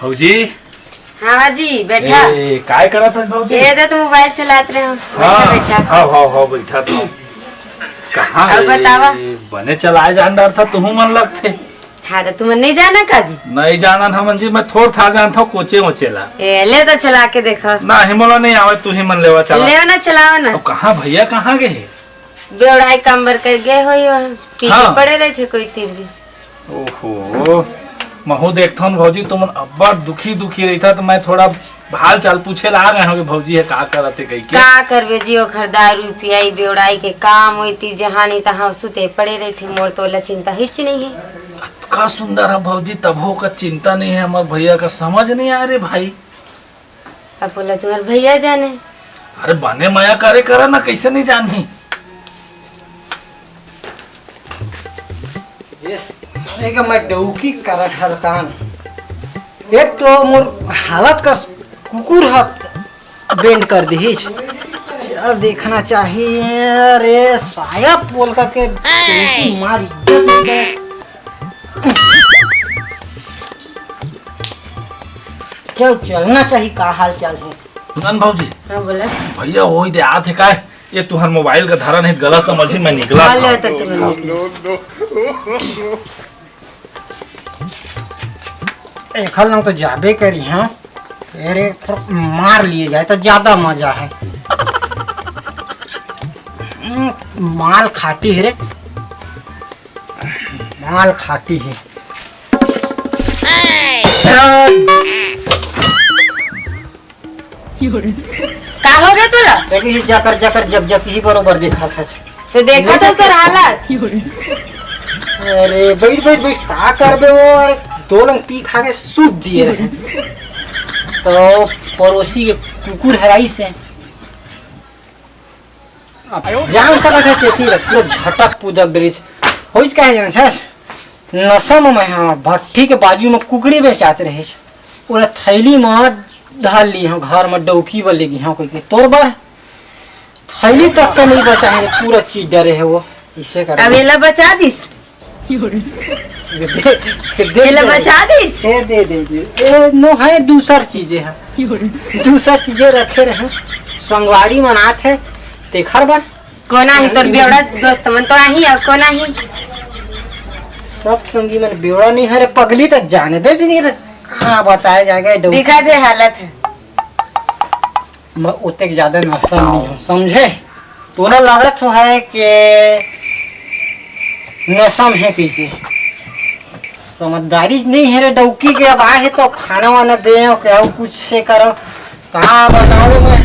भौजी। हाँ जी बैठा। काय करा था भौजी? ये तो मोबाइल चलाते रहे। बैठा बैठा तो कहाँ अब बतावा। बने चलाए जान रहा था तुम मन लगते। हाँ तो तुम नहीं जाना काजी? नहीं जाना हम जी, मैं थोड़ा था जानता हूँ कोचे ओचेला। ले तो चला के देखो। ना हिमोला नहीं आवे, तू ही मन लेवा चला। ले ना चलाओ ना। कहाँ भैया कहाँ गए? बेवड़ाई कंबर कर गए हो वहाँ पीछे। हाँ। पड़े रहे थे कोई तीर भी। ओहो महू देखता हूँ भौजी तुम अब्बा दुखी रही था, तो मैं थोड़ा हाल चाल पूछे ला आ गए होंगे भौजी है का करते गई के का करबे जी। ओखर दारू पियाई बेवड़ाई के काम होती जहाँ नहीं तहाँ सुते पड़े रहे थे। मोर तो चिंता हिच नहीं है। का सुंदर है भौजी, तबो का चिंता नहीं है। हमारे भैया का समझ नहीं आ रहे भाई। अब बोला तुम्हारे भैया जाने। अरे बने माया करे करा ना, कैसे नहीं जानी। एक मैं डौकी करत हलकान। एक तो मोर हालत का कुकुर हाथ बेंड कर दी। चल देखना चाहिए। अरे साया पोल का के मार चल चलना चाहिए। का हाल चाल है सुनन भौजी? हाँ बोला भैया वही दे आते का ये तुम्हारे मोबाइल का धारा नहीं गलत समझी मैं निकला एक हल तो जाबे करी। हाँ अरे मार लिए जाए तो ज्यादा मजा है। माल खाटी है रे, माल खाटी है। का हो गया तुला? देखिए जाकर जाकर जग ही बरोबर देखा था। तो देखा था सर हालत। अरे बैठ बैठ बैठ का करबे वो। अरे दो लंग पी खा के सूख दिए रहे। तो पड़ोसी के कुकुर हराई से जान सकत है चेती पूरा झटक पूजक ब्रिज हो कहे जान छस। नसम में हाँ भट्टी के बाजू में कुकरी बेचाते रहे। उन्हें थैली में धाल ली हाँ, घर में डौकी बलेगी हाँ कोई के तोर बार थैली तक का नहीं बचा है। पूरा चीज डरे है वो। इसे कर अब ये बचा दिस। बचा दिस। दे नो है दूसर चीजें है। दूसर चीजें रखे रहे संगवारी मनात है तेखर बार। कोना ही तोर बेवड़ा दोस्त मन तो आही अब कोना ही सब संगी मन बेवड़ा नहीं है रे पगली तक जाने दे नहीं रे। हाँ बताया जाएगा दिखा दे हालत है। मैं उतने ज्यादा नशा नहीं हूँ समझे। तो ना लागत है कि नशा है कि समझदारी नहीं है रे डौकी के। अब आए तो खाना वाना दे क्या कुछ से करो। कहाँ बताओ मैं।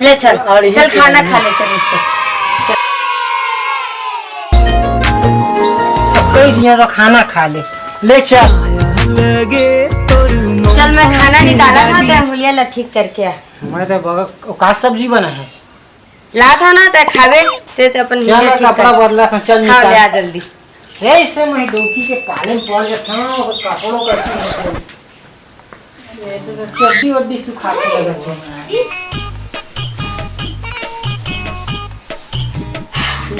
ले चल चल खाना खा ले। चल कोई दिया तो खाना खा ले चल। चल मैं खाना निकाला था तो हुलिया ला ठीक करके आ। मैं तो का सब्जी बना है ला था ना तो खावे ते तो अपन चल कपड़ा बदला था। चल खा ले आ जल्दी। ऐसे मैं डौकी के काले में पड़ जाता हूँ। कपड़ों का चड्डी वड्डी सुखा के लगा।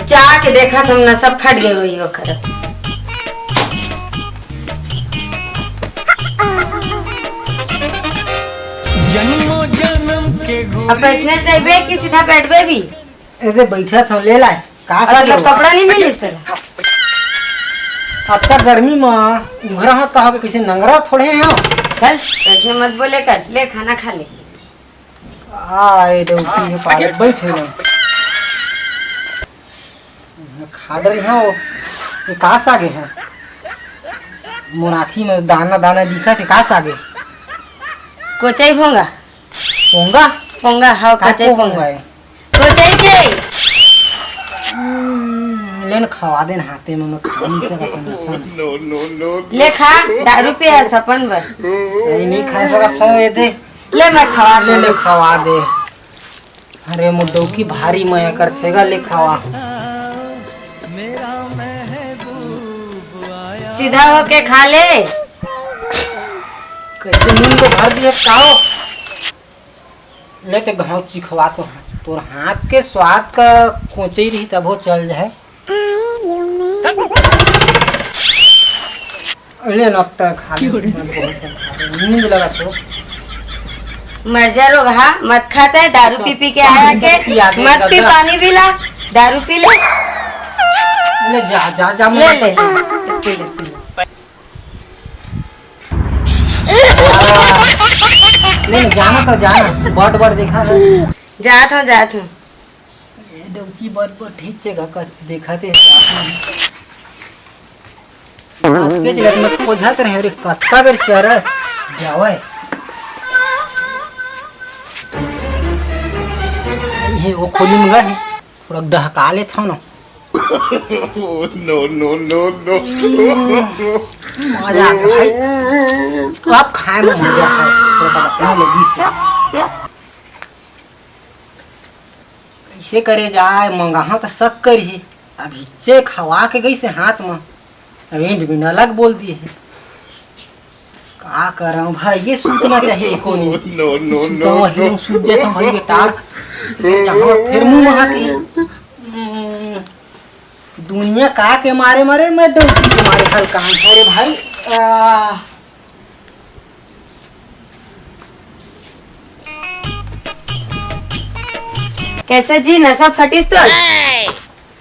जाके देखा तुम ना सब फट गए हुई वो खराब। अब बैठने जाइबे कि सीधा बैठबे भी? ऐसे बैठा था ले लाए का तो कपड़ा नहीं मिली सर। अब तक गर्मी में उभरा हाथ कहा किसी नंगरा थोड़े हैं। चल ऐसे मत बोले कर ले खाना खा ले। आए डौकी के पाले बैठे ना खा रही हैं वो। ये का सागे हैं मुराखी में दाना दाना दिखा थे। का सागे कोचाई भोंगा पोंगा पोंगा हाँ कोचाई पोंगा कोचाई के लेन खवा देन हाथे में खा नहीं सकता। ले खा दारू पे है सपन बर नहीं खा सकता ये दे ले मैं खवा दे। ले खवा दे। अरे मुड्डो की भारी मैं करथेगा ले खवा। सीधा होके खा ले। कैसे नींद को भर दिए काओ। ले ते घाव चिखवा तो तोर हाथ के स्वाद का कोचई रही तब हो चल जाए। ले नक्ता खा ले नींद लगा तो मर जा रोगा, मत खाता है दारू पी पी के आया के, मत पी, पानी भी ला, दारू पी ले। ले जा जा जा ले ले पी ले पी ले। ले जाना तो जाना, बड़ बड़ देखा है जात हूँ ये डौकी बड़ ठीक से का देखा थे तेज लग मत खोजत रहे रे कतका बेर चर जावे ये वो खोली मुगा है थोड़ा दहका ले था ना नो नो नो नो मजा आ गया भाई अब खाए में मजा है थोड़ा बता लगी से कैसे करे जाए मंगाहा तो शक करी अभी चे खवा के गई से हाथ में अभी बिना अलग बोल दिए है का कर रहा हूँ भाई ये सूतना चाहिए कौन नो नो तो वही सूझ जाता भाई ये टार जहाँ फिर मुंह महाती दुनिया का के मारे मारे मैं डौकी के मारे हल कहाँ अरे भाई कैसे जी नशा फटिस तो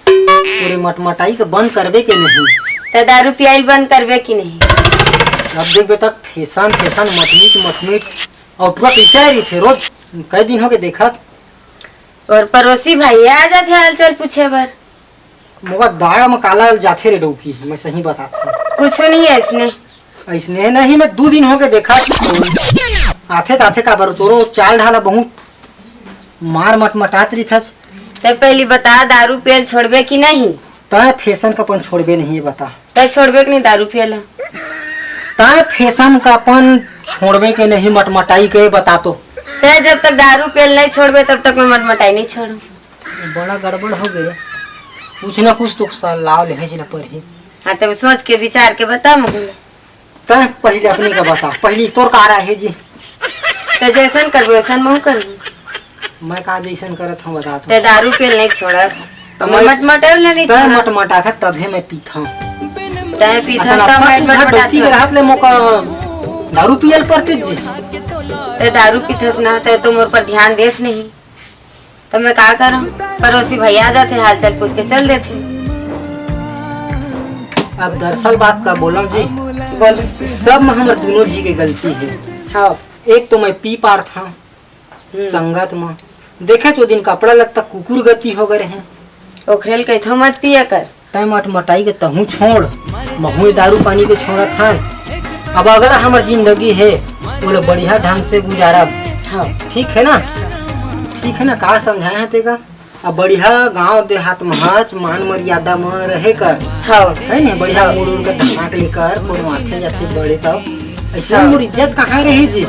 पूरे मटमटाई के बंद करबे के नहीं तो दारू पियाई बंद करबे की नहीं। अब देखबे तक फैशन मटमीट और पूरा पैसा रही थे रोज कई दिन हो गए देखत और पड़ोसी भाई आ जाते हाल चाल पूछे बर मोगा दाया में काला जाते रे डौकी मैं सही बताता हूँ कुछ नहीं है इसने ऐसने नहीं मैं 2 दिन हो गए देखा आथे का बर तोरो चाल ढाला बहुत मार मटमटात रही था तो पहली बता दारू पियल छोड़बे की नहीं। तय फैशन का अपन छोड़बे नहीं बता तो छोड़बे की नहीं दारू पियल तय फैशन का अपन छोड़बे के नहीं मटमटाई के बता तो जब तक दारू पियल नहीं छोड़बे तब तक मैं मटमटाई नहीं छोड़ू। बड़ा गड़बड़ हो गया कुछ ना कुछ तो लाव ले पर ही हाँ तो सोच के विचार के बता मुझे तय पहले अपने का बता पहले तोर का रहा है जी तो जैसन करबो वैसन मैं करबो मैं का जैसन करत हूँ बता तो दारू पियल नहीं छोड़स तो मैं मटमटाई नहीं तय छोड़ा मटमटा था तभी मैं पीता हूँ तय पीता तो मैं मटमटा के रात ले मौका दारू पियल पड़ते जी तो दारू पीथस ना तो तुम और पर ध्यान देस नहीं तो मैं क्या करूं पड़ोसी भैया आ जाते हाल चाल पूछ के चल देते। अब दरअसल बात का बोला जी बोल सब में हमारे दोनों जी की गलती है हाँ एक तो मैं पी पार था संगत में देखे तो दिन कपड़ा लगता कुकुर गति हो गए हैं ओखरेल के थो मत पिया कर तय मटमटाई के तहू छोड़ महू दारू पानी के छोड़ा था अब अगर हमारी जिंदगी है बोले बढ़िया ढंग से गुजारा हाँ ठीक है ना का समझाए हैं तेगा अब बढ़िया गांव देहात में हच मान मर्यादा में रहे कर हाँ है ना बढ़िया मुड़ उड़ के ढाक लेकर कोई माथे जाते बड़े तब ऐसा मोर इज्जत कहाँ रही जी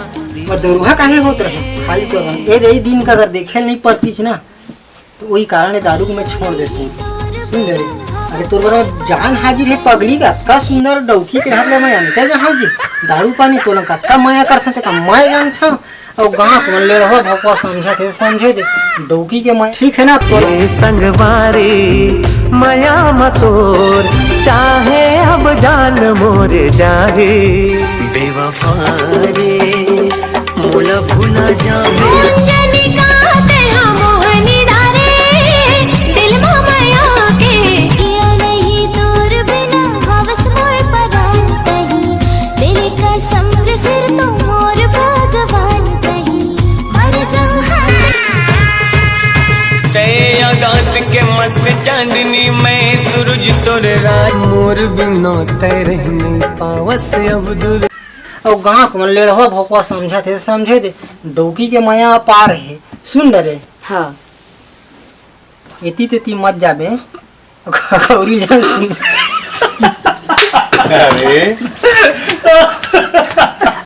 मैं दरुहा काहे होत रहे खाली तो ये दिन का अगर देखे नहीं पड़ती ना तो वही कारण दारू को मैं छोड़ देती सुन रहे अरे तो बड़ा जान हाजिर है पगली का सुंदर डौकी के हाथ ले मैं अंते जहाँ जी दारू पानी तो लगा का माया करते का मैं जान था और गाँव मन ले रहो भगवा समझा थे समझे दे डौकी के माया ठीक है ना तो संगवारी माया मतोर चाहे अब जान मोरे जागे बेवफारे मोला भूला जावे के मस्त चांदनी में सूरज तोर रात मोर बिना तैर नहीं पावस अब दूर और गाँव मन ले रहो भगवा समझा थे समझे दे डौकी के माया पार है सुन डरे हाँ एती तेती मत जाबे गौरी जान सुन अरे